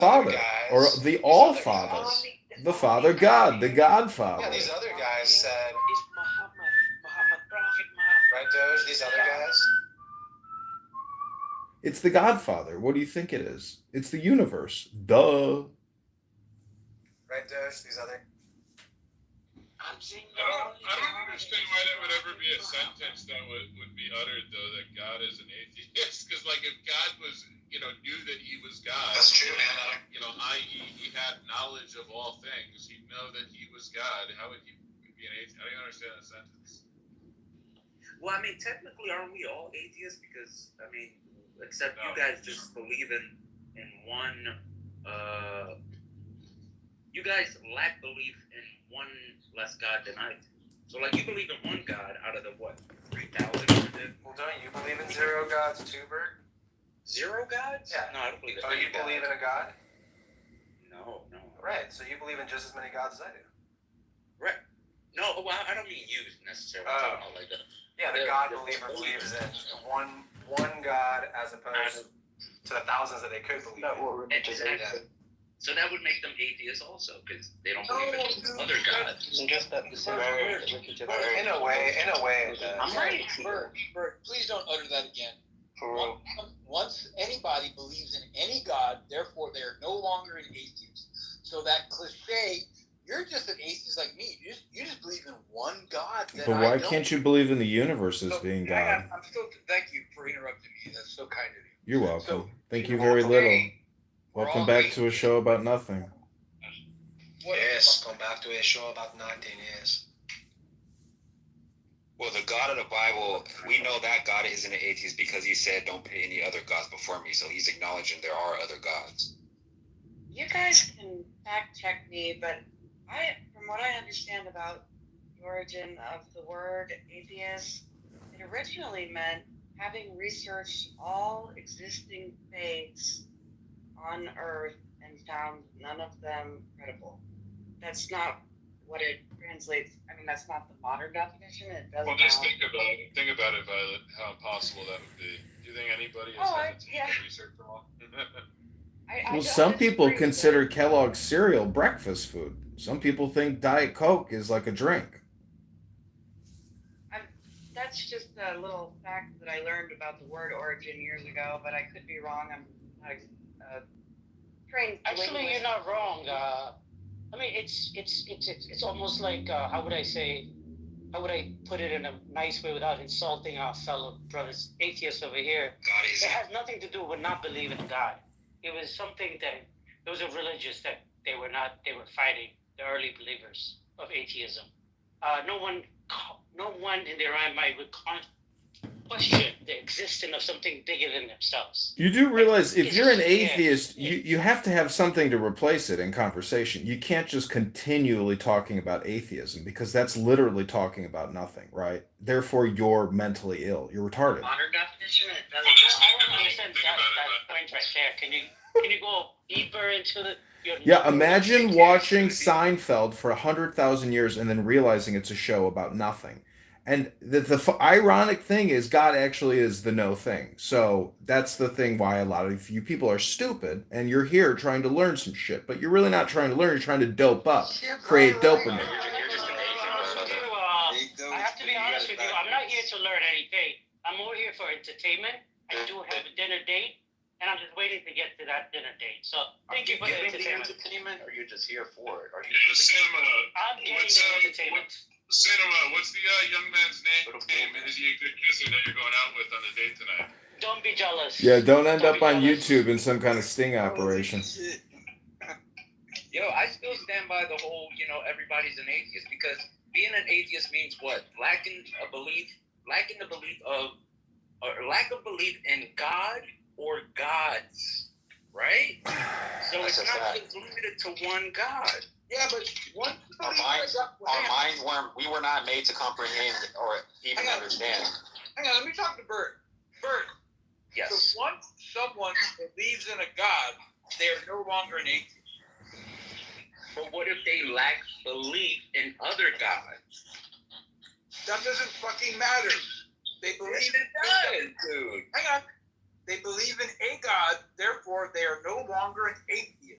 Father, guys, or the All Father, the Father God, the Godfather. Yeah, these other guys said, Is Muhammad, Prophet Muhammad. right, Doge? These other guys. It's the Godfather. What do you think it is? It's the universe. Duh. Right, Doge? These other. I'm saying I don't understand why that would ever be a sentence that would be uttered, though, that God is an atheist. Because, like, if God was, knew that he was God. That's true, man. I.e., he had knowledge of all things. He'd know that he was God. How would he be an atheist? I don't understand that sentence. Well, I mean, technically, aren't we all atheists? Because, except you guys just believe in one, you guys lack belief in one less God than I do. So, like, you believe in one God out of the, 3,000? Well, don't you believe in zero gods too, Bert? Zero gods? Yeah. No, I don't believe in Oh, you believe in a God? No. Right, so you believe in just as many gods as I do. Right. No, well, I don't mean you necessarily. Oh. Talking about like that. Yeah, the God believer believes in one God as opposed to the thousands that they could believe in. Exactly. So that would make them atheists also, because they don't believe in other gods. Isn't just that the similarities with each other? In a way, it does. I'm right. Bert, please don't utter that again. For real. Once anybody believes in any God, therefore they are no longer an atheist. So that cliche, you're just an atheist like me. You just believe in one God. But why can't you believe in the universe as being God? I'm still. Thank you for interrupting me. That's so kind of you. You're welcome. So, Thank you very little. Welcome back to a show about nothing. Yes, come back to a show about nothing, yes. Well, the God of the Bible, we know that God isn't an atheist because he said, don't put any other gods before me. So he's acknowledging there are other gods. You guys can fact check me, but from what I understand about the origin of the word atheist, it originally meant having researched all existing faiths on Earth and found none of them credible. That's not what it translates. That's not the modern definition. It doesn't. Well, just think about it, Violet. How impossible that would be. Do you think anybody has had to take research from all? Well, some people consider Kellogg's cereal breakfast food. Some people think Diet Coke is like a drink. That's just a little fact that I learned about the word origin years ago, but I could be wrong. I'm not trained. Actually, you're not wrong. It's almost like how would I put it in a nice way without insulting our fellow brothers atheists over here? It has nothing to do with not believing in God. It was something that it was a religious that they were fighting the early believers of atheism. No one in their right mind would question the existence of something bigger than themselves. You do realize if you're an atheist, you have to have something to replace it in conversation. You can't just continually talking about atheism because that's literally talking about nothing, right? Therefore, you're mentally ill. You're retarded. Modern definition. It doesn't. I don't understand that point right there. Can you go deeper into the? Yeah, imagine watching Seinfeld for 100,000 years and then realizing it's a show about nothing. And the ironic thing is God actually is the no thing. So that's the thing why a lot of you people are stupid and you're here trying to learn some shit. But you're really not trying to learn. You're trying to dope up, create dopamine. I have to be honest with you. I'm not here to learn anything. I'm more here for entertainment. I do have a dinner date. And I'm just waiting to get to that dinner date. So thank you for the entertainment. Or you're just here for it? Are you The cinema. I'm getting the entertainment. Cinema. What's the young man's name? Is he a good kisser that you're going out with on the date tonight? Don't be jealous. Yeah, don't end up on YouTube in some kind of sting operation. Yo, I still stand by the whole, everybody's an atheist, because being an atheist means what? Lacking the belief of, or lack of belief in God or gods, right? So it's not just limited to one God. Yeah, but Our minds we were not made to comprehend or even understand. Hang on, let me talk to Bert. Bert. Yes. So once someone believes in a God, they are no longer an atheist. But what if they lack belief in other gods? That doesn't fucking matter. They believe It does, dude. Hang on. They believe in a God, therefore they are no longer an atheist.